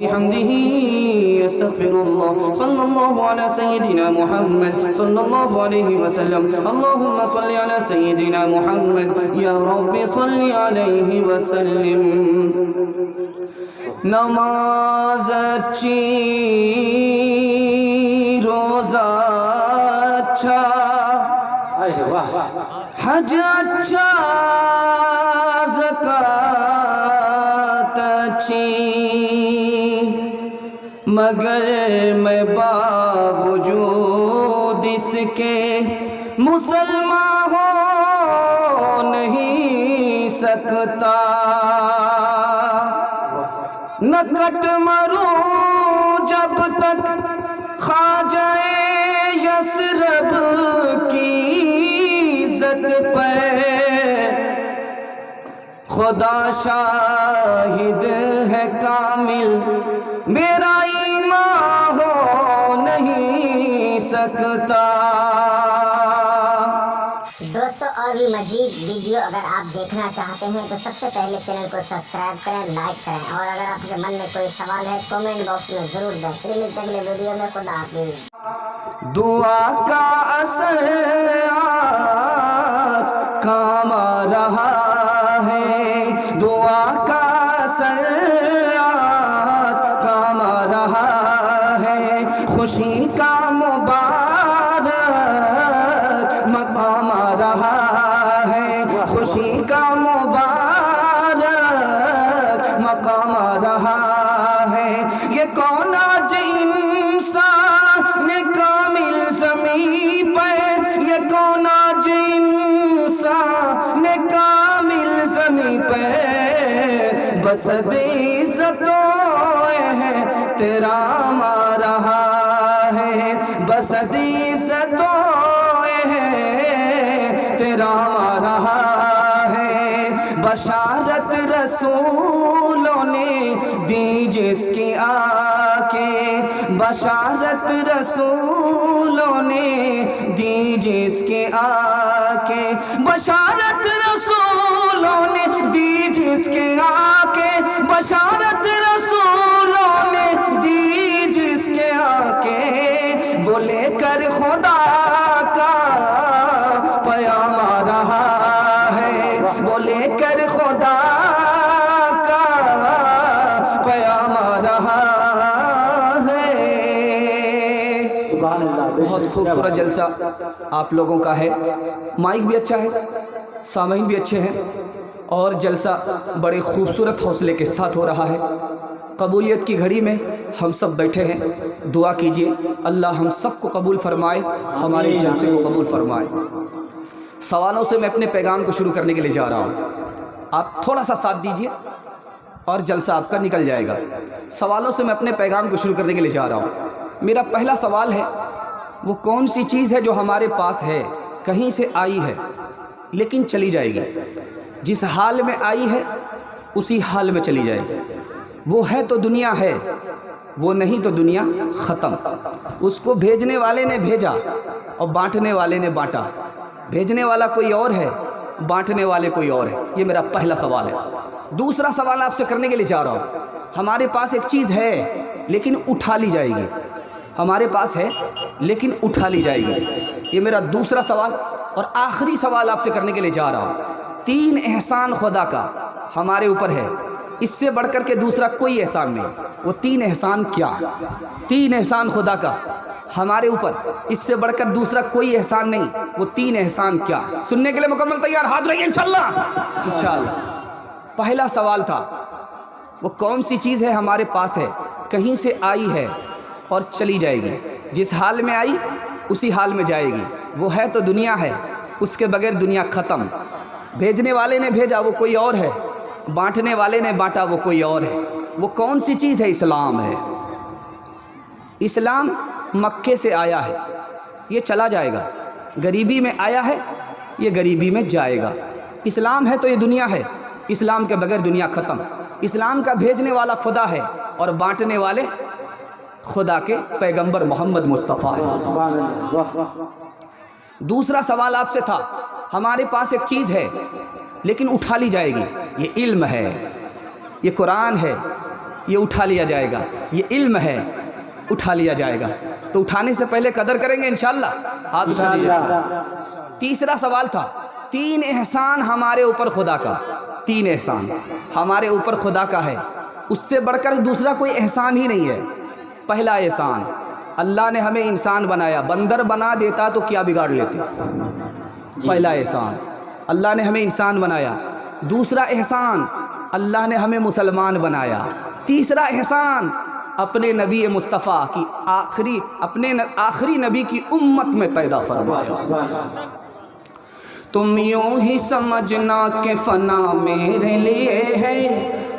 بحمده استغفر الله صلى الله على سيدنا محمد صلى الله عليه وسلم اللهم صل على سيدنا محمد يا رب صل عليه وسلم نماز اچھی روزہ اچھا حج اچھا زکات اچھی مگر میں باوجود اس کے مسلمان ہو نہیں سکتا نہ کٹ مروں جب تک خواجہ یثرب کی عزت پہ خدا شاہد ہے کامل میرا ایمان ہو نہیں سکتا۔ دوستو اور بھی مزید ویڈیو اگر آپ دیکھنا چاہتے ہیں تو سب سے پہلے چینل کو سبسکرائب کریں، لائک کریں، اور اگر آپ کے من میں کوئی سوال ہے کومنٹ باکس میں ضرور دیں۔ پھر ملتے ہیں اگلے ویڈیو میں، خدا حافظ۔ دعا کا اثر آج کام آ رہا ہے، دعا کا اثر آج کام آ رہا ہے، خوشی کا مبارک مقام آ رہا ہے، خوشی کا مبارک مقام آ رہا ہے۔ یہ کون آج انسان کامل زمین پہ، یہ کون آج انسان کامل زمین پہ بس عزتوں ہے تیرا آ رہا ہے، بس عزتوں ہے تیرا آ رہا ہے۔ بشارت رسولوں نے دی جس کی آ کے، بشارت رسولوں نے دی جس کے آ کے، بشارت رسولوں نے دی جس کے آ کے، بشارت رسولوں نے دی جس کے آ کے، وہ لے کر خدا کا پیام آ رہا ہے، وہ لے کر خدا کا پیام آ رہا ہے۔ بہت خوبصورت جلسہ آپ لوگوں کا ہے، مائک بھی اچھا ہے، سامعین بھی اچھے ہیں، اور جلسہ بڑے خوبصورت حوصلے کے ساتھ ہو رہا ہے۔ قبولیت کی گھڑی میں ہم سب بیٹھے ہیں، دعا کیجئے اللہ ہم سب کو قبول فرمائے، ہمارے جلسے کو قبول فرمائے۔ سوالوں سے میں اپنے پیغام کو شروع کرنے کے لیے جا رہا ہوں، آپ تھوڑا سا ساتھ دیجئے اور جلسہ آپ کا نکل جائے گا۔ سوالوں سے میں اپنے پیغام کو شروع کرنے کے لیے جا رہا ہوں۔ میرا پہلا سوال ہے، وہ کون سی چیز ہے جو ہمارے پاس ہے، کہیں سے آئی ہے لیکن چلی جائے گی، جس حال میں آئی ہے اسی حال میں چلی جائے گی؟ وہ ہے تو دنیا ہے، وہ نہیں تو دنیا ختم۔ اس کو بھیجنے والے نے بھیجا اور بانٹنے والے نے بانٹا، بھیجنے والا کوئی اور ہے، بانٹنے والے کوئی اور ہے۔ یہ میرا پہلا سوال ہے۔ دوسرا سوال آپ سے کرنے کے لیے چاہ رہا ہوں، ہمارے پاس ایک چیز ہے لیکن اٹھا لی جائے گی، ہمارے پاس ہے لیکن اٹھا لی جائے گی۔ یہ میرا دوسرا سوال اور آخری سوال آپ سے کرنے کے لیے جا رہا ہوں۔ 3 احسان خدا کا ہمارے اوپر ہے، اس سے بڑھ کر کے دوسرا کوئی احسان نہیں۔ وہ 3 احسان کیا ہے؟ 3 احسان خدا کا ہمارے اوپر، اس سے بڑھ کر دوسرا کوئی احسان نہیں۔ وہ 3 احسان کیا ہے؟ سننے کے لیے مکمل تیار؟ ہاتھ رکھیے انشاءاللہ۔ انشاءاللہ پہلا سوال تھا، وہ کون سی چیز ہے ہمارے پاس ہے، کہیں سے آئی ہے اور چلی جائے گی، جس حال میں آئی اسی حال میں جائے گی۔ وہ ہے تو دنیا ہے، اس کے بغیر دنیا ختم۔ بھیجنے والے نے بھیجا وہ کوئی اور ہے، بانٹنے والے نے بانٹا وہ کوئی اور ہے۔ وہ کون سی چیز ہے؟ اسلام ہے۔ اسلام مکے سے آیا ہے، یہ چلا جائے گا۔ غریبی میں آیا ہے، یہ غریبی میں جائے گا۔ اسلام ہے تو یہ دنیا ہے، اسلام کے بغیر دنیا ختم۔ اسلام کا بھیجنے والا خدا ہے اور بانٹنے والے خدا کے پیغمبر محمد مصطفیٰ ہے۔ دوسرا سوال آپ سے تھا، ہمارے پاس ایک چیز ہے لیکن اٹھا لی جائے گی، یہ علم ہے، یہ قرآن ہے، یہ اٹھا لیا جائے گا، یہ علم ہے، اٹھا لیا جائے گا۔ تو اٹھانے سے پہلے قدر کریں گے انشاءاللہ؟ ہاتھ اٹھا دیجیے۔ تیسرا سوال تھا 3 احسان ہمارے اوپر خدا کا، 3 احسان ہمارے اوپر خدا کا ہے، اس سے بڑھ کر دوسرا کوئی احسان ہی نہیں ہے۔ پہلا احسان، اللہ نے ہمیں انسان بنایا، بندر بنا دیتا تو کیا بگاڑ لیتے؟ پہلا احسان اللہ نے ہمیں انسان بنایا۔ دوسرا احسان اللہ نے ہمیں مسلمان بنایا۔ تیسرا احسان اپنے نبی مصطفیٰ کی آخری نبی کی امت میں پیدا فرمایا۔ تم یوں ہی سمجھنا کہ فنا میرے لیے ہے،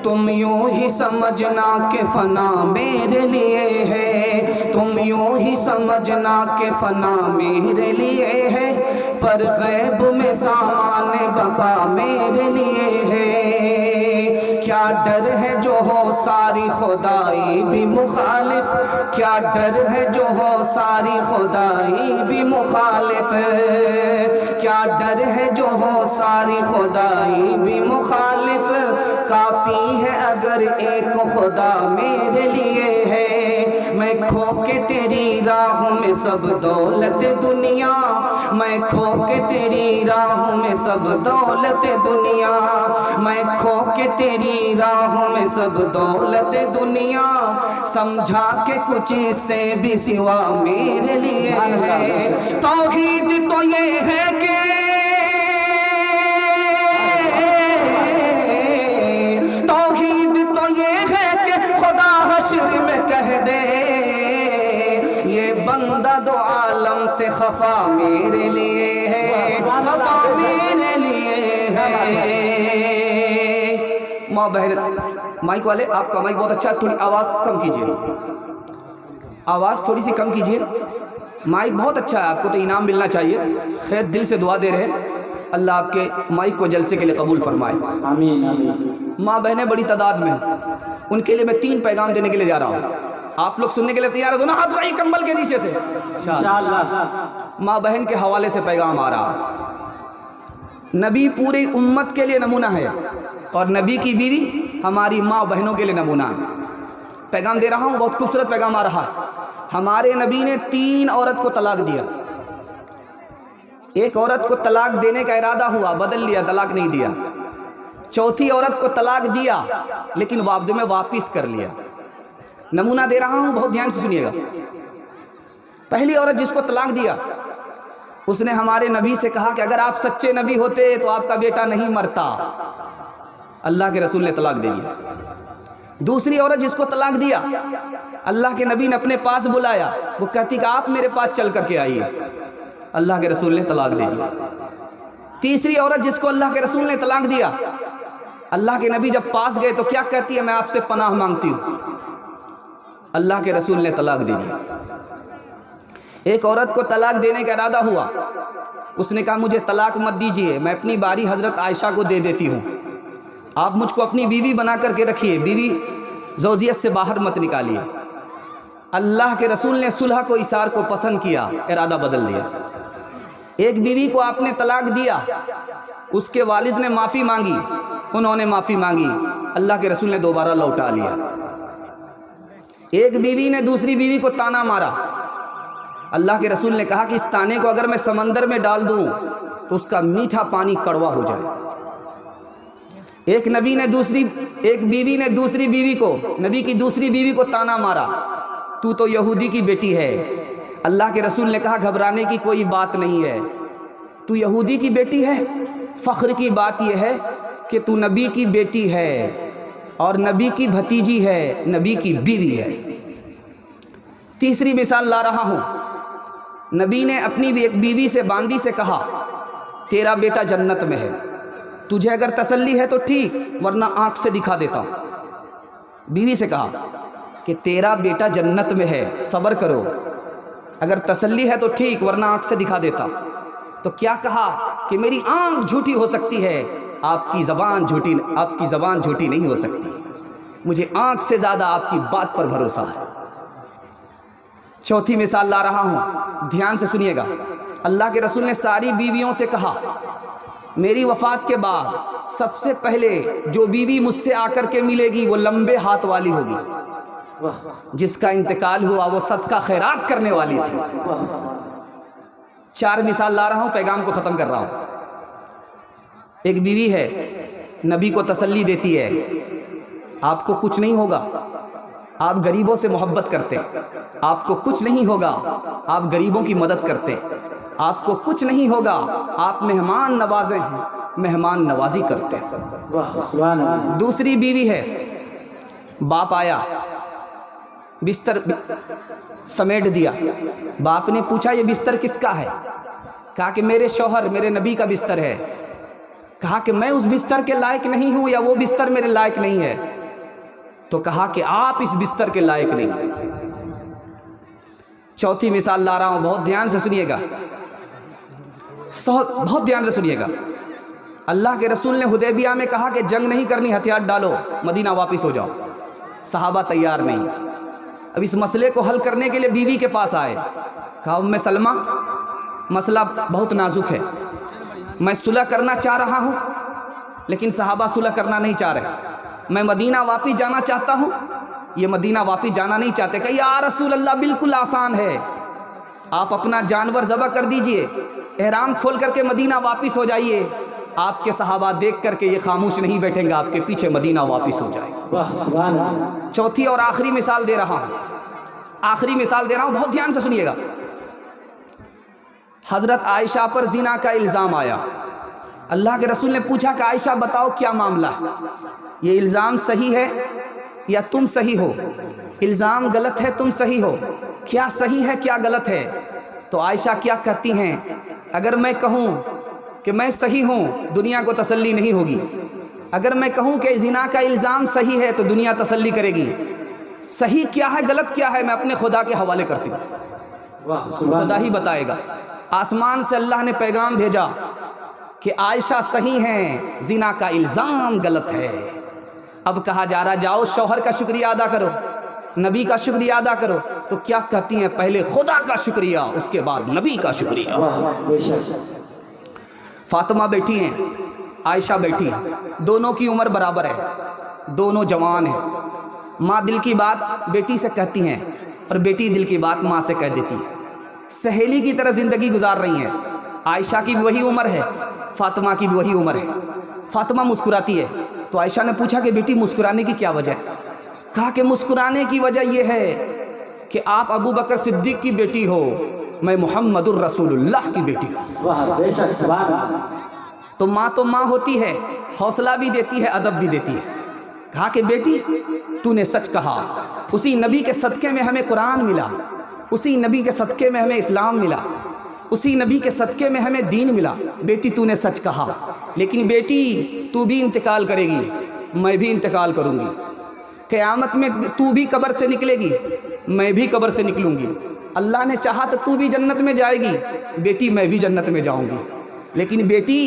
تم یوں ہی سمجھنا کہ فنا میرے لیے ہے، تم یوں ہی سمجھنا کہ فنا میرے لیے ہے، پر غیب میں سامان بقا میرے لیے ہے۔ کیا ڈر ہے جو ہو ساری خدائی بھی مخالف، کیا ڈر ہے جو ہو ساری خدائی بھی مخالف، کیا ڈر ہے جو ہو ساری خدائی بھی مخالف، کافی ہے اگر ایک خدا میرے لیے ہے۔ میں کھو کے تیری راہوں میں سب دولت دنیا، میں کھو کے تیری راہوں میں سب دولت دنیا، میں کھو کے تیری راہوں میں سب دولت دنیا، سمجھا کہ کچھ اس سے بھی سوا میرے لیے ہے۔ توحید تو یہ ہے کہ حشر میں کہہ دے یہ بندہ دو عالم سے خفا میرے لیے ہے، خفا میرے لیے ہے۔ ماں بہن مائک والے، آپ کا مائک بہت اچھا ہے، تھوڑی آواز کم کیجئے، آواز تھوڑی سی کم کیجئے۔ مائک بہت اچھا ہے، آپ کو تو انعام ملنا چاہیے۔ خیر دل سے دعا دے رہے ہیں، اللہ آپ کے مائک کو جلسے کے لیے قبول فرمائے۔ آمین آمین۔ ماں بہنیں بڑی تعداد میں، ان کے لیے میں 3 پیغام دینے کے لیے جا رہا ہوں، آپ لوگ سننے کے لیے تیار ہیں؟ دونوں ہاتھ اٹھائیے کمبل کے نیچے سے۔ انشاءاللہ۔ ماں بہن کے حوالے سے پیغام آ رہا ہے۔ نبی پوری امت کے لیے نمونہ ہے، اور نبی کی بیوی ہماری ماں بہنوں کے لیے نمونہ ہے۔ پیغام دے رہا ہوں، بہت خوبصورت پیغام آ رہا ہے۔ ہمارے نبی نے 3 عورت کو طلاق دیا۔ ایک عورت کو طلاق دینے کا ارادہ ہوا، بدل لیا، طلاق نہیں دیا۔ چوتھی عورت کو طلاق دیا لیکن بعد میں واپس کر لیا۔ نمونہ دے رہا ہوں، بہت دھیان سے سنیے گا۔ پہلی عورت جس کو طلاق دیا، اس نے ہمارے نبی سے کہا کہ اگر آپ سچے نبی ہوتے تو آپ کا بیٹا نہیں مرتا۔ اللہ کے رسول نے طلاق دے دیا۔ دوسری عورت جس کو طلاق دیا، اللہ کے نبی نے اپنے پاس بلایا، وہ کہتی کہ آپ میرے پاس چل کر کے آئیے، اللہ کے رسول نے طلاق دے دیا۔ تیسری عورت جس کو اللہ کے رسول نے طلاق دیا، اللہ کے نبی جب پاس گئے تو کیا کہتی ہے؟ میں آپ سے پناہ مانگتی ہوں، اللہ کے رسول نے طلاق دے دیا۔ ایک عورت کو طلاق دینے کا ارادہ ہوا، اس نے کہا مجھے طلاق مت دیجیے، میں اپنی باری حضرت عائشہ کو دے دیتی ہوں، آپ مجھ کو اپنی بیوی بنا کر کے رکھیے، بیوی زوجیت سے باہر مت نکالیے۔ اللہ کے رسول نے صلح کو ایثار کو پسند کیا، ارادہ بدل دیا۔ ایک بیوی کو آپ نے طلاق دیا، اس کے والد نے معافی مانگی، انہوں نے معافی مانگی، اللہ کے رسول نے دوبارہ لوٹا لیا۔ ایک بیوی نے دوسری بیوی کو تانا مارا، اللہ کے رسول نے کہا کہ اس تانے کو اگر میں سمندر میں ڈال دوں تو اس کا میٹھا پانی کڑوا ہو جائے۔ ایک بیوی نے دوسری بیوی کو، نبی کی دوسری بیوی کو تانا مارا، تو تو یہودی کی بیٹی ہے۔ اللہ کے رسول نے کہا گھبرانے کی کوئی بات نہیں ہے، تو یہودی کی بیٹی ہے، فخر کی بات یہ ہے کہ تو نبی کی بیٹی ہے اور نبی کی بھتیجی ہے، نبی کی بیوی ہے۔ تیسری مثال لا رہا ہوں، نبی نے اپنی ایک بیوی سے، باندی سے کہا تیرا بیٹا جنت میں ہے، تجھے اگر تسلی ہے تو ٹھیک، ورنہ آنکھ سے دکھا دیتا ہوں۔ بیوی سے کہا کہ تیرا بیٹا جنت میں ہے، صبر کرو، اگر تسلی ہے تو ٹھیک، ورنہ آنکھ سے دکھا دیتا۔ تو کیا کہا کہ میری آنکھ جھوٹی ہو سکتی ہے، آپ کی زبان جھوٹی نہیں ہو سکتی، مجھے آنکھ سے زیادہ آپ کی بات پر بھروسہ ہے۔ چوتھی مثال لا رہا ہوں، دھیان سے سنیے گا۔ اللہ کے رسول نے ساری بیویوں سے کہا میری وفات کے بعد سب سے پہلے جو بیوی مجھ سے آ کر کے ملے گی وہ لمبے ہاتھ والی ہوگی، جس کا انتقال ہوا وہ صدقہ خیرات کرنے والی تھی۔ 4 مثال لا رہا ہوں، پیغام کو ختم کر رہا ہوں۔ ایک بیوی ہے، نبی کو تسلی دیتی ہے، آپ کو کچھ نہیں ہوگا، آپ غریبوں سے محبت کرتے، آپ کو کچھ نہیں ہوگا، آپ غریبوں کی مدد کرتے، آپ کو کچھ نہیں ہوگا، آپ مہمان نوازے ہیں، مہمان نوازی کرتے۔ دوسری بیوی ہے، باپ آیا، بستر سمیٹ دیا، باپ نے پوچھا یہ بستر کس کا ہے؟ کہا کہ میرے شوہر، میرے نبی کا بستر ہے۔ کہا کہ میں اس بستر کے لائق نہیں ہوں یا وہ بستر میرے لائق نہیں ہے؟ تو کہا کہ آپ اس بستر کے لائق نہیں ہیں۔ چوتھی مثال لا رہا ہوں، بہت دھیان سے سنیے گا، بہت دھیان سے سنیے گا۔ اللہ کے رسول نے حدیبیہ میں کہا کہ جنگ نہیں کرنی، ہتھیار ڈالو، مدینہ واپس ہو جاؤ۔ صحابہ تیار نہیں۔ اب اس مسئلے کو حل کرنے کے لیے بیوی کے پاس آئے، کہا ام سلمہ مسئلہ بہت نازک ہے، میں صلح کرنا چاہ رہا ہوں لیکن صحابہ صلح کرنا نہیں چاہ رہے، میں مدینہ واپس جانا چاہتا ہوں، یہ مدینہ واپس جانا نہیں چاہتے۔ کہ یا رسول اللہ بالکل آسان ہے، آپ اپنا جانور ذبح کر دیجئے، احرام کھول کر کے مدینہ واپس ہو جائیے، آپ کے صحابہ دیکھ کر کے یہ خاموش نہیں بیٹھیں گے، آپ کے پیچھے مدینہ واپس ہو جائے۔ چوتھی اور آخری مثال دے رہا ہوں، آخری مثال دے رہا ہوں، بہت دھیان سے سنیے گا۔ حضرت عائشہ پر زنا کا الزام آیا، اللہ کے رسول نے پوچھا کہ عائشہ بتاؤ کیا معاملہ ہے، یہ الزام صحیح ہے یا تم صحیح ہو؟ الزام غلط ہے، تم صحیح ہو، کیا صحیح ہے کیا غلط ہے؟ تو عائشہ کیا کہتی ہیں، اگر میں کہوں کہ میں صحیح ہوں دنیا کو تسلی نہیں ہوگی، اگر میں کہوں کہ زنا کا الزام صحیح ہے تو دنیا تسلی کرے گی، صحیح کیا ہے غلط کیا ہے میں اپنے خدا کے حوالے کرتی ہوں، خدا ہی بتائے گا۔ آسمان سے اللہ نے پیغام بھیجا کہ عائشہ صحیح ہیں، زنا کا الزام غلط ہے۔ اب کہا جا رہا جاؤ شوہر کا شکریہ ادا کرو، نبی کا شکریہ ادا کرو، تو کیا کہتی ہیں پہلے خدا کا شکریہ اس کے بعد نبی کا شکریہ۔ فاطمہ بیٹھی ہیں، عائشہ بیٹھی ہیں، دونوں کی عمر برابر ہے، دونوں جوان ہیں، ماں دل کی بات بیٹی سے کہتی ہیں اور بیٹی دل کی بات ماں سے کہہ دیتی ہے، سہیلی کی طرح زندگی گزار رہی ہیں۔ عائشہ کی بھی وہی عمر ہے، فاطمہ کی بھی وہی عمر ہے۔ فاطمہ مسکراتی ہے تو عائشہ نے پوچھا کہ بیٹی مسکرانے کی کیا وجہ ہے؟ کہا کہ مسکرانے کی وجہ یہ ہے کہ آپ ابو بکر صدیق کی بیٹی ہو، میں محمد الرسول اللہ کی بیٹی ہوں۔ تو ماں ہوتی ہے، حوصلہ بھی دیتی ہے، ادب بھی دیتی ہے۔ کہا کہ بیٹی تو نے سچ کہا، اسی نبی کے صدقے میں ہمیں قرآن ملا، اسی نبی کے صدقے میں ہمیں اسلام ملا، اسی نبی کے صدقے میں ہمیں دین ملا، بیٹی تو نے سچ کہا، لیکن بیٹی تو بھی انتقال کرے گی، میں بھی انتقال کروں گی، قیامت میں تو بھی قبر سے نکلے گی، میں بھی قبر سے نکلوں گی، اللہ نے چاہا تو تو بھی جنت میں جائے گی، بیٹی میں بھی جنت میں جاؤں گی، لیکن بیٹی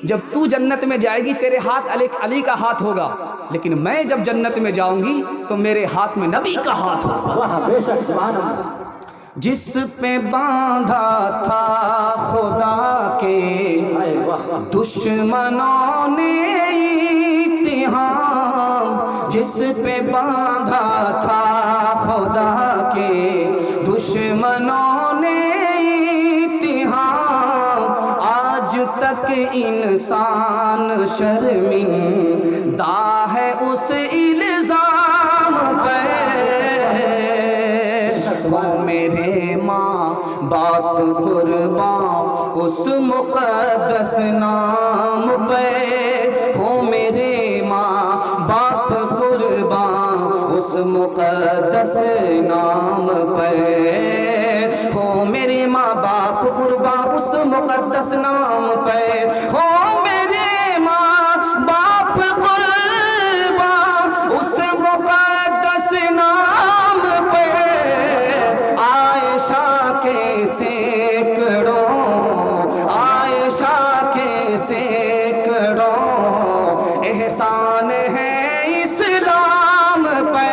جب تو جنت میں جائے گی تیرے ہاتھ علی کا ہاتھ ہوگا، لیکن میں جب جنت میں جاؤں گی تو میرے ہاتھ میں نبی کا ہاتھ ہوگا۔ جس پہ باندھا تھا خدا کے دشمنوں نے اتہام، جس پہ باندھا تھا خدا کے دشمنوں نے اتہام، آج تک انسان شرمندہ ہے اس الزام پہ، وہ میرے ماں باپ قربان اس مقدس نام پہ، ہو میرے ماں باپ قربان اس مقدس نام پہ، ہو میرے ماں باپ قربان اس مقدس نام پہ، ہو میرے ماں باپ قربان اس مقدس نام پہ، عائشہ کے سینکڑوں، عائشہ کے سینکڑوں احسان ہے اسلام پہ۔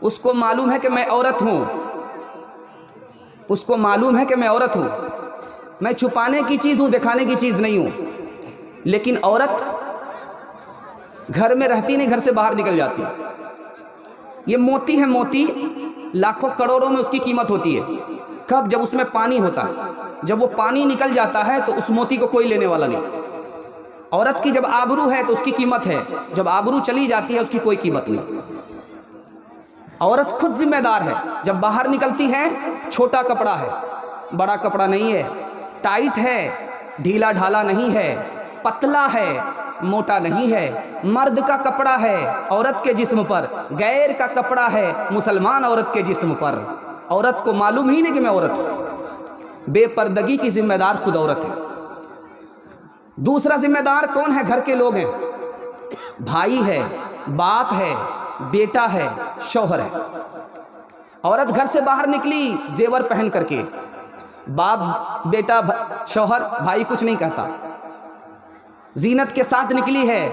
اس کو معلوم ہے کہ میں عورت ہوں، اس کو معلوم ہے کہ میں عورت ہوں، میں چھپانے کی چیز ہوں، دکھانے کی چیز نہیں ہوں۔ لیکن عورت گھر میں رہتی نہیں، گھر سے باہر نکل جاتی۔ یہ موتی ہے، موتی لاکھوں کروڑوں میں اس کی قیمت ہوتی ہے۔ کب؟ جب اس میں پانی ہوتا ہے۔ جب وہ پانی نکل جاتا ہے تو اس موتی کو کوئی لینے والا نہیں۔ عورت کی جب آبرو ہے تو اس کی قیمت ہے، جب آبرو چلی جاتی ہے اس کی کوئی قیمت نہیں۔ عورت خود ذمہ دار ہے۔ جب باہر نکلتی ہے چھوٹا کپڑا ہے، بڑا کپڑا نہیں ہے، ٹائٹ ہے، ڈھیلا ڈھالا نہیں ہے، پتلا ہے، موٹا نہیں ہے۔ مرد کا کپڑا ہے عورت کے جسم پر، غیر کا کپڑا ہے مسلمان عورت کے جسم پر۔ عورت کو معلوم ہی نہیں کہ میں عورت ہوں۔ بے پردگی کی ذمہ دار خود عورت ہے۔ دوسرا ذمہ دار کون ہے؟ گھر کے لوگ ہیں، بھائی ہے، باپ ہے، بیٹا ہے، شوہر ہے۔ عورت گھر سے باہر نکلی زیور پہن کر کے، باپ، بیٹا، شوہر، بھائی کچھ نہیں کہتا۔ زینت کے ساتھ نکلی ہے،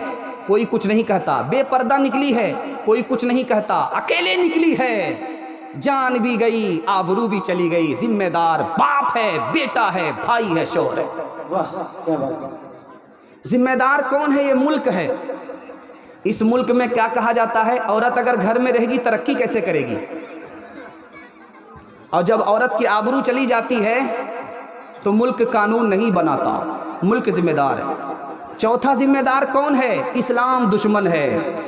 کوئی کچھ نہیں کہتا۔ بے پردہ نکلی ہے، کوئی کچھ نہیں کہتا۔ اکیلے نکلی ہے، جان بھی گئی، آبرو بھی چلی گئی۔ ذمہ دار باپ ہے، بیٹا ہے، بھائی ہے، شوہر ہے۔ واہ کیا بات ہے۔ ذمہ دار کون ہے؟ یہ ملک ہے۔ اس ملک میں کیا کہا جاتا ہے؟ عورت اگر گھر میں رہے گی ترقی کیسے کرے گی؟ اور جب عورت کی آبرو چلی جاتی ہے تو ملک قانون نہیں بناتا، ملک ذمہ دار ہے۔ چوتھا ذمہ دار کون ہے؟ اسلام دشمن ہے۔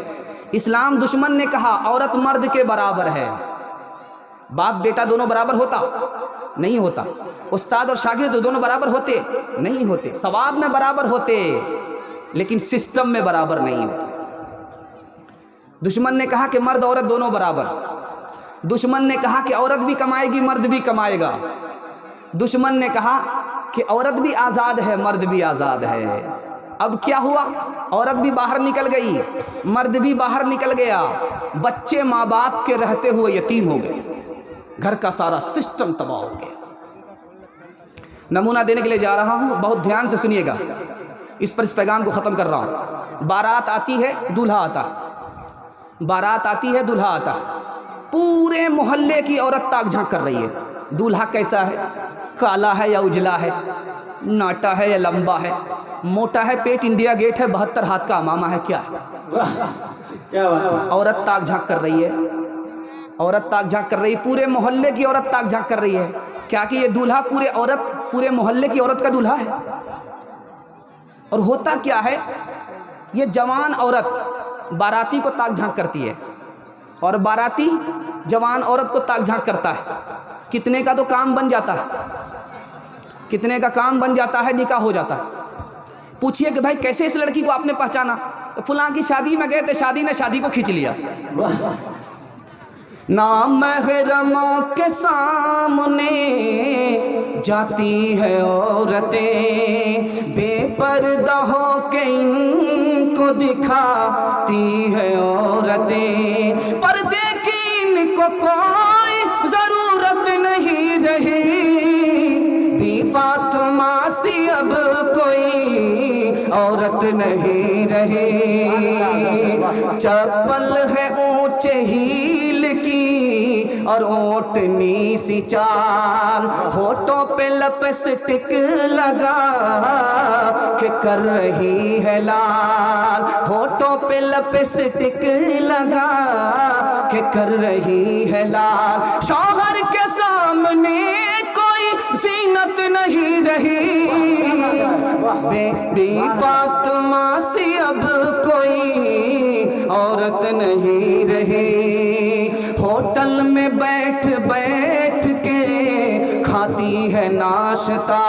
اسلام دشمن نے کہا عورت مرد کے برابر ہے۔ باپ بیٹا دونوں برابر ہوتا؟ نہیں ہوتا۔ استاد اور شاگرد دونوں برابر ہوتے؟ نہیں ہوتے۔ ثواب میں برابر ہوتے لیکن سسٹم میں برابر نہیں ہوتے۔ دشمن نے کہا کہ مرد عورت دونوں برابر۔ دشمن نے کہا کہ عورت بھی کمائے گی، مرد بھی کمائے گا۔ دشمن نے کہا کہ عورت بھی آزاد ہے، مرد بھی آزاد ہے۔ اب کیا ہوا؟ عورت بھی باہر نکل گئی، مرد بھی باہر نکل گیا، بچے ماں باپ کے رہتے ہوئے یتیم ہو گئے، گھر کا سارا سسٹم تباہ ہو گیا۔ نمونہ دینے کے لیے جا رہا ہوں، بہت دھیان سے سنیے گا، اس پر اس پیغام کو ختم کر رہا ہوں۔ بارات آتی ہے، دولہا آتا ہے، بارات آتی ہے، دولہا آتا ہے، پورے محلے کی عورت تاک جھانک کر رہی ہے۔ دولہا کیسا ہے؟ کالا ہے یا اجلا ہے؟ ناٹا ہے یا لمبا ہے؟ موٹا ہے، پیٹ انڈیا گیٹ ہے، 72 ہاتھ کا امامہ ہے، کیا ہے؟ کیا بات ہے۔ عورت تاک جھانک کر رہی ہے، عورت تاک جھانک کر رہی ہے، پورے محلے کی عورت تاک جھانک کر رہی ہے۔ کیا کہ یہ دولہا پورے محلے کی عورت کا دولہا ہے؟ اور ہوتا کیا ہے؟ یہ جوان عورت باراتی کو تاک جھانک کرتی ہے اور باراتی جوان عورت کو تاک جھانک کرتا ہے۔ کتنے کا تو کام بن جاتا ہے، کتنے کا کام بن جاتا ہے، نکاح ہو جاتا ہے۔ پوچھئے کہ بھائی کیسے اس لڑکی کو آپ نے پہچانا؟ تو فلاں کی شادی میں گئے تھے، شادی نے شادی کو کھینچ لیا۔ نامحرموں کے سامنے جاتی ہے عورتیں، بے پردہ ہو کے ان کو دکھاتی ہے عورتیں، پردے کی ان کو کوئی ضرورت نہیں رہی، بی فاطمہ سی اب کوئی عورت نہیں رہی، چپل ہے اونچے ہیل کی اور اونٹنی سی چال، ہونٹوں پہ لپسٹک لگا کہ کر رہی ہے لال، ہونٹوں پہ لپسٹک لگا کہ کر رہی ہے لال، شوہر کے سامنے کوئی زینت نہیں رہی، بی فاطمہ سی اب کوئی عورت نہیں رہی، ہوٹل میں بیٹھ بیٹھ کے کھاتی ہے ناشتہ،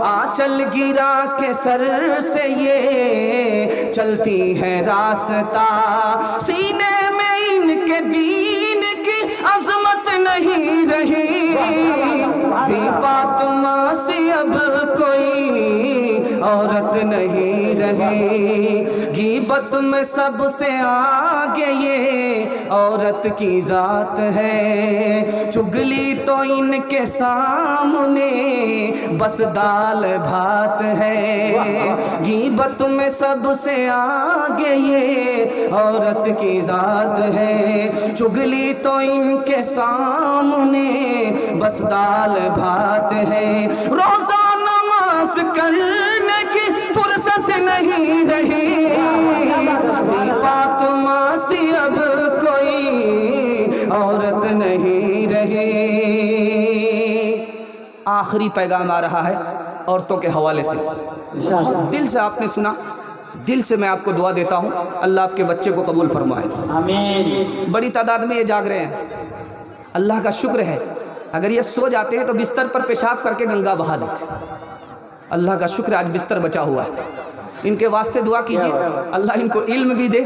آنچل گرا کے سر سے یہ چلتی ہے راستہ، سینے میں ان کے دین کی عظمت نہیں رہی، بی فاطمہ سے اب کوئی عورت نہیں رہی، غیبت میں سب سے آگے یہ عورت کی ذات ہے، چگلی تو ان کے سامنے بس دال بھات ہے، غیبت میں سب سے آگے یہ عورت کی ذات ہے، چگلی تو ان کے سامنے بس دال بھات ہے، روزہ نماز کرنے کی فرصت نہیں رہی، فاطمہ سی اب کوئی عورت نہیں رہی۔ آخری پیغام آ رہا ہے عورتوں کے حوالے سے، بہت دل سے آپ نے سنا، دل سے میں آپ کو دعا دیتا ہوں، اللہ آپ کے بچے کو قبول فرمائے۔ آمین۔ بڑی تعداد میں یہ جاگ رہے ہیں، اللہ کا شکر ہے، اگر یہ سو جاتے ہیں تو بستر پر پیشاب کر کے گنگا بہا دیتے۔ اللہ کا شکر ہے آج بستر بچا ہوا ہے، ان کے واسطے دعا کیجیے، اللہ ان کو علم بھی دے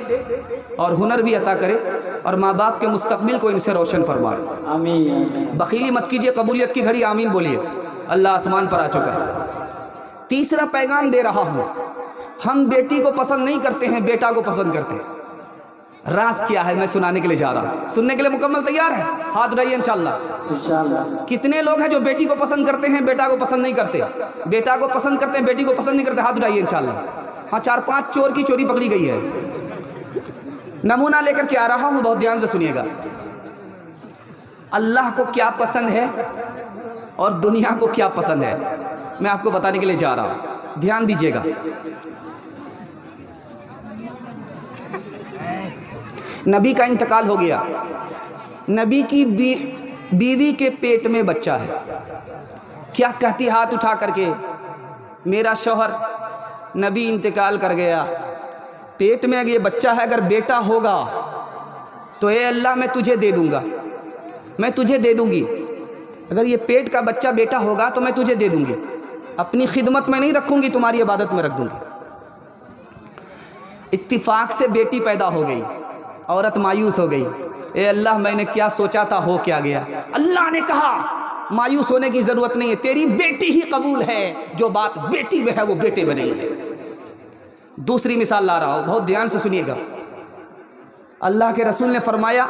اور ہنر بھی عطا کرے، اور ماں باپ کے مستقبل کو ان سے روشن فرمائے۔ آمین۔ بخیلی مت کیجیے، قبولیت کی گھڑی آمین بولیے، اللہ آسمان پر آ چکا ہے۔ تیسرا پیغام دے رہا ہوں، ہم بیٹی کو پسند نہیں کرتے ہیں، بیٹا کو پسند کرتے ہیں۔ راز کیا ہے میں سنانے کے لیے جا رہا ہوں، سننے کے لیے مکمل تیار ہے؟ ہاتھ اٹھائیے انشاءاللہ۔ انشاءاللہ۔ کتنے لوگ ہیں جو بیٹی کو پسند کرتے ہیں بیٹا کو پسند نہیں کرتے، بیٹا کو پسند کرتے ہیں بیٹی کو پسند نہیں کرتے؟ ہاتھ اٹھائیے انشاءاللہ۔ ہاں، 4-5 چور کی چوری پکڑی گئی ہے۔ نمونہ لے کر کے آ رہا ہوں، بہت دھیان سے سنیے گا۔ اللہ کو کیا پسند ہے اور دنیا کو کیا پسند ہے، میں آپ کو بتانے کے لیے جا رہا ہوں، دھیان دیجیے گا۔ نبی کا انتقال ہو گیا، نبی کی بیوی کے پیٹ میں بچہ ہے، کیا کہتی ہاتھ اٹھا کر کے؟ میرا شوہر نبی انتقال کر گیا، پیٹ میں یہ بچہ ہے، اگر بیٹا ہوگا تو اے اللہ میں تجھے دے دوں گا، میں تجھے دے دوں گی، اگر یہ پیٹ کا بچہ بیٹا ہوگا تو میں تجھے دے دوں گی، اپنی خدمت میں نہیں رکھوں گی، تمہاری عبادت میں رکھ دوں گی۔ اتفاق سے بیٹی پیدا ہو گئی، عورت مایوس ہو گئی، اے اللہ میں نے کیا سوچا تھا ہو کیا گیا۔ اللہ نے کہا مایوس ہونے کی ضرورت نہیں ہے، تیری بیٹی ہی قبول ہے، جو بات بیٹی میں ہے وہ بیٹے میں نہیں ہے۔ دوسری مثال لا رہا ہوں، بہت دھیان سے سنیے گا۔ اللہ کے رسول نے فرمایا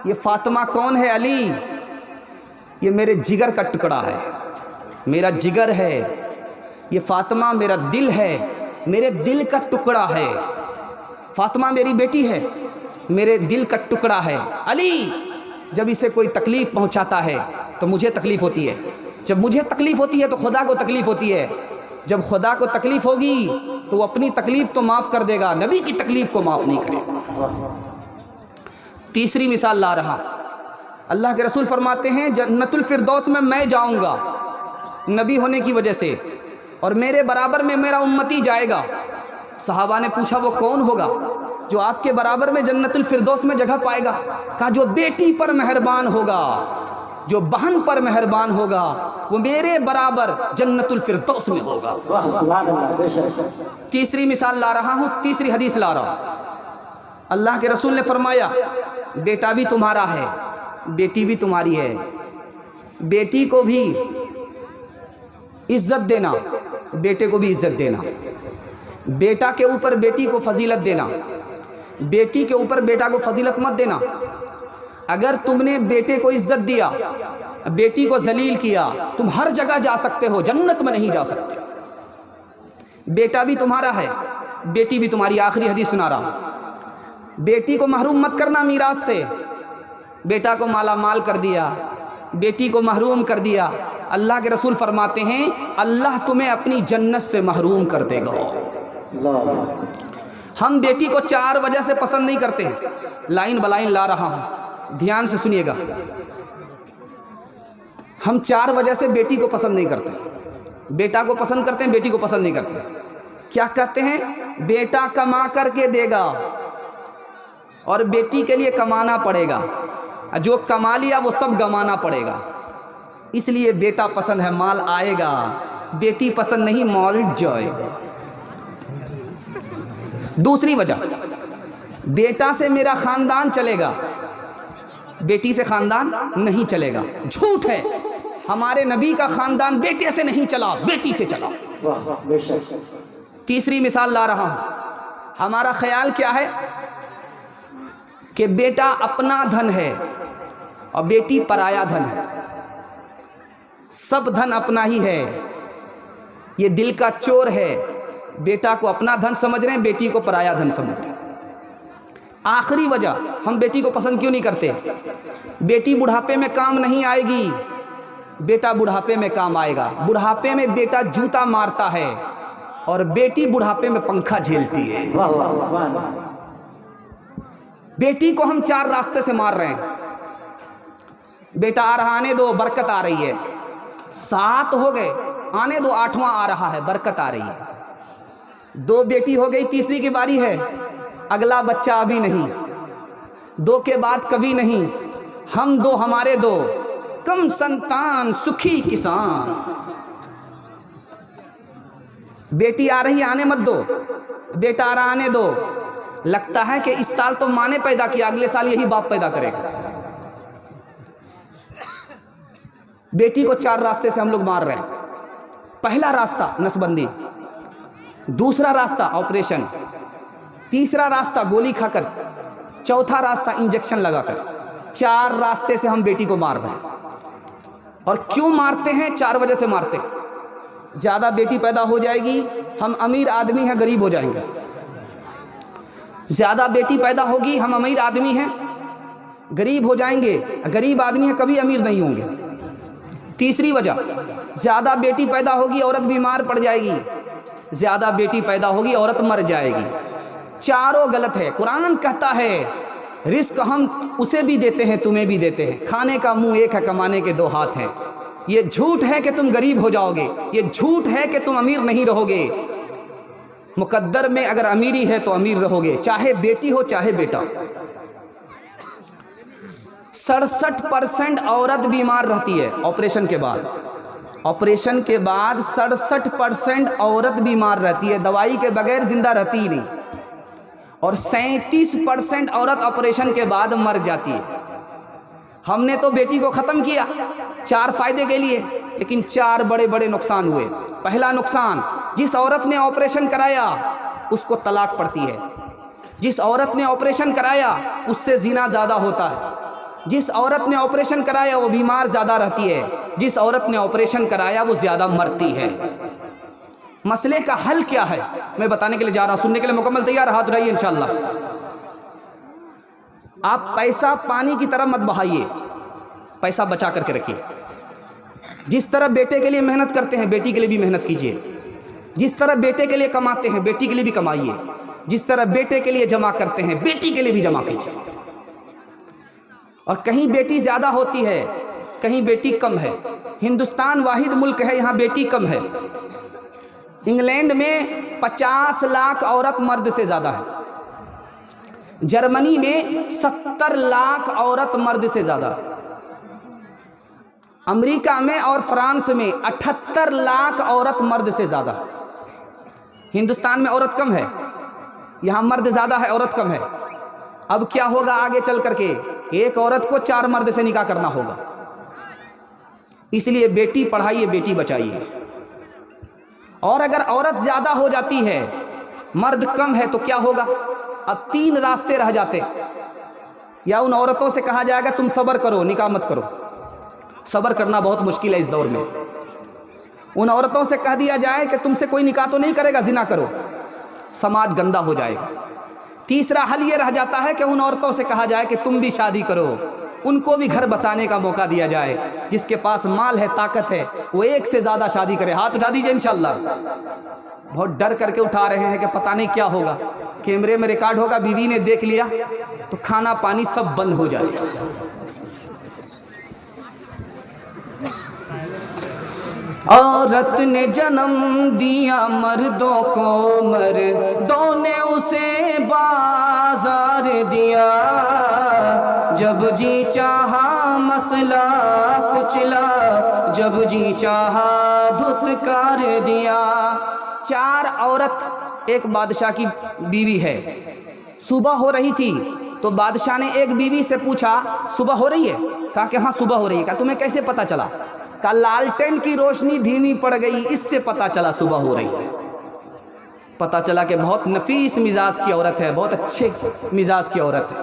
یہ فاطمہ کون ہے؟ علی، یہ میرے جگر کا ٹکڑا ہے، میرا جگر ہے، یہ فاطمہ میرا دل ہے، میرے دل کا ٹکڑا ہے، فاطمہ میری بیٹی ہے، میرے دل کا ٹکڑا ہے۔ علی، جب اسے کوئی تکلیف پہنچاتا ہے تو مجھے تکلیف ہوتی ہے، جب مجھے تکلیف ہوتی ہے تو خدا کو تکلیف ہوتی ہے، جب خدا کو تکلیف ہوگی تو وہ اپنی تکلیف تو معاف کر دے گا، نبی کی تکلیف کو معاف نہیں کرے گا۔ تیسری مثال لا رہا، اللہ کے رسول فرماتے ہیں جنت الفردوس میں جاؤں گا نبی ہونے کی وجہ سے، اور میرے برابر میں میرا امتی جائے گا۔ صحابہ نے پوچھا وہ کون ہوگا جو آپ کے برابر میں جنت الفردوس میں جگہ پائے گا؟ کہا جو بیٹی پر مہربان ہوگا، جو بہن پر مہربان ہوگا، وہ میرے برابر جنت الفردوس میں ہوگا۔ سبحان اللہ، بے شک۔ تیسری مثال لا رہا ہوں، تیسری حدیث لا رہا ہوں۔ اللہ کے رسول نے فرمایا بیٹا بھی تمہارا ہے، بیٹی بھی تمہاری ہے، بیٹی کو بھی عزت دینا، بیٹے کو بھی عزت دینا، بیٹا کے اوپر بیٹی کو فضیلت دینا، بیٹی کے اوپر بیٹا کو فضیلت مت دینا۔ اگر تم نے بیٹے کو عزت دیا، بیٹی کو ذلیل کیا، تم ہر جگہ جا سکتے ہو، جنت میں نہیں جا سکتے۔ بیٹا بھی تمہارا ہے، بیٹی بھی تمہاری۔ آخری حدیث سنا رہا ہوں، بیٹی کو محروم مت کرنا میراث سے۔ بیٹا کو مالا مال کر دیا، بیٹی کو محروم کر دیا، اللہ کے رسول فرماتے ہیں اللہ تمہیں اپنی جنت سے محروم کر دے گا۔ ہم بیٹی کو 4 وجہ سے پسند نہیں کرتے ہیں، لائن بلائن لا رہا ہوں، دھیان سے سنیے گا۔ ہم 4 وجہ سے بیٹی کو پسند نہیں کرتے، بیٹا کو پسند کرتے ہیں، بیٹی کو پسند نہیں کرتے۔ کیا کہتے ہیں؟ بیٹا کما کر کے دے گا اور بیٹی کے لیے کمانا پڑے گا، جو کما لیا وہ سب گمانا پڑے گا، اس لیے بیٹا پسند ہے، مال آئے گا، بیٹی پسند نہیں، مال جائے گا۔ دوسری وجہ، بیٹا سے میرا خاندان چلے گا، بیٹی سے خاندان نہیں چلے گا۔ جھوٹ ہے، ہمارے نبی کا خاندان بیٹے سے نہیں چلا، بیٹی سے چلا۔ بے شک۔ تیسری مثال لا رہا ہوں، ہمارا خیال کیا ہے؟ کہ بیٹا اپنا دھن ہے اور بیٹی پرایا دھن ہے. سب دھن اپنا ہی ہے. یہ دل کا چور ہے. بیٹا کو اپنا دھن سمجھ رہے ہیں, بیٹی کو پرایا دھن سمجھ رہے ہیں. آخری وجہ ہم بیٹی کو پسند کیوں نہیں کرتے؟ بیٹی بڑھاپے میں کام نہیں آئے گی, بیٹا بڑھاپے میں کام آئے گا. بڑھاپے میں بیٹا جوتا مارتا ہے اور بیٹی بڑھاپے میں پنکھا جھیلتی ہے. واہ واہ واہ. بیٹی کو ہم 4 راستے سے مار رہے ہیں. بیٹا آ رہا, آنے دو, برکت آ رہی ہے. 7 ہو گئے, آنے دو, 8واں آ رہا ہے, برکت آ رہی ہے. 2 بیٹی ہو گئی, تیسری کی باری ہے, اگلا بچہ ابھی نہیں. 2 کے بعد کبھی نہیں. ہم 2 ہمارے 2, کم سنتان سکھی کسان. بیٹی آ رہی, آنے مت دو. بیٹا آ رہا, آنے دو. لگتا ہے کہ اس سال تو ماں نے پیدا کیا, اگلے سال یہی باپ پیدا کرے گا. بیٹی کو 4 راستے سے ہم لوگ مار رہے ہیں. پہلا راستہ نسبندی, دوسرا راستہ آپریشن, تیسرا راستہ گولی کھا کر, چوتھا راستہ انجیکشن لگا کر. 4 راستے سے ہم بیٹی کو مار رہے ہیں. اور کیوں مارتے ہیں؟ 4 وجہ سے مارتے ہیں. زیادہ بیٹی پیدا ہو جائے گی, ہم امیر آدمی ہیں, غریب ہو جائیں گے. زیادہ بیٹی پیدا ہوگی, ہم امیر آدمی ہیں, غریب ہو جائیں گے. غریب آدمی ہیں, کبھی امیر نہیں ہوں گے. تیسری وجہ, زیادہ بیٹی پیدا ہوگی, عورت بیمار پڑ جائے گی. زیادہ بیٹی پیدا ہوگی, عورت مر جائے گی. چاروں غلط ہے. قرآن کہتا ہے رزق ہم اسے بھی دیتے ہیں, تمہیں بھی دیتے ہیں. کھانے کا منہ ایک ہے, کمانے کے 2 ہاتھ ہیں. یہ جھوٹ ہے کہ تم غریب ہو جاؤ گے, یہ جھوٹ ہے کہ تم امیر نہیں رہو گے. مقدر میں اگر امیری ہے تو امیر رہو گے, چاہے بیٹی ہو چاہے بیٹا. 67% عورت بیمار رہتی ہے آپریشن کے بعد. آپریشن کے بعد 67% عورت بیمار رہتی ہے, دوائی کے بغیر زندہ رہتی ہی نہیں. اور 37% عورت آپریشن کے بعد مر جاتی ہے. ہم نے تو بیٹی کو ختم کیا 4 فائدے کے لیے, لیکن 4 بڑے بڑے نقصان ہوئے. پہلا نقصان, جس عورت نے آپریشن کرایا اس کو طلاق پڑتی ہے. جس عورت نے آپریشن کرایا اس سے زنا زیادہ ہوتا ہے. جس عورت نے آپریشن کرایا وہ بیمار زیادہ رہتی ہے. جس عورت نے آپریشن کرایا وہ زیادہ مرتی ہے. مسئلے کا حل کیا ہے میں بتانے کے لیے جا رہا ہوں. سننے کے لیے مکمل تیار, ہاتھ اٹھائیے انشاءاللہ. آپ پیسہ پانی کی طرح مت بہائیے, پیسہ بچا کر کے رکھیے. جس طرح بیٹے کے لیے محنت کرتے ہیں بیٹی کے لیے بھی محنت کیجیے. جس طرح بیٹے کے لیے کماتے ہیں بیٹی کے لیے بھی کمائیے. جس طرح بیٹے کے لیے جمع کرتے ہیں بیٹی کے لیے بھی جمع کیجیے. اور کہیں بیٹی زیادہ ہوتی ہے, کہیں بیٹی کم ہے. ہندوستان واحد ملک ہے یہاں بیٹی کم ہے. انگلینڈ میں 50 لاکھ عورت مرد سے زیادہ ہے. جرمنی میں 70 لاکھ عورت مرد سے زیادہ. امریکہ میں اور فرانس میں 78 لاکھ عورت مرد سے زیادہ. ہندوستان میں عورت کم ہے, یہاں مرد زیادہ ہے, عورت کم ہے. اب کیا ہوگا آگے چل کر کے؟ ایک عورت کو 4 مرد سے نکاح کرنا ہوگا. اس لیے بیٹی پڑھائیے, بیٹی بچائیے. اور اگر عورت زیادہ ہو جاتی ہے, مرد کم ہے, تو کیا ہوگا؟ اب 3 راستے رہ جاتے. یا ان عورتوں سے کہا جائے گا تم صبر کرو, نکاح مت کرو. صبر کرنا بہت مشکل ہے اس دور میں. ان عورتوں سے کہہ دیا جائے کہ تم سے کوئی نکاح تو نہیں کرے گا, زنا کرو. سماج گندا ہو جائے گا. تیسرا حل یہ رہ جاتا ہے کہ ان عورتوں سے کہا جائے کہ تم بھی شادی کرو, ان کو بھی گھر بسانے کا موقع دیا جائے. جس کے پاس مال ہے, طاقت ہے, وہ 1 سے زیادہ شادی کرے. ہاتھ اٹھا دیجئے انشاءاللہ. بہت ڈر کر کے اٹھا رہے ہیں کہ پتہ نہیں کیا ہوگا, کیمرے میں ریکارڈ ہوگا, بیوی نے دیکھ لیا تو کھانا پانی سب بند ہو جائے. عورت نے جنم دیا مردوں کو, مردوں نے اسے بازار دیا. جب جی چاہا مسئلہ کچلا, جب جی چاہا دھتکار دیا. 4 عورت ایک بادشاہ کی بیوی ہے. صبح ہو رہی تھی تو بادشاہ نے ایک بیوی سے پوچھا صبح ہو رہی ہے؟ کہا کہ ہاں صبح ہو رہی ہے. کہا تمہیں کیسے پتہ چلا؟ کہا لالٹین کی روشنی دھیمی پڑ گئی, اس سے پتہ چلا صبح ہو رہی ہے. پتہ چلا کہ بہت نفیس مزاج کی عورت ہے, بہت اچھے مزاج کی عورت ہے.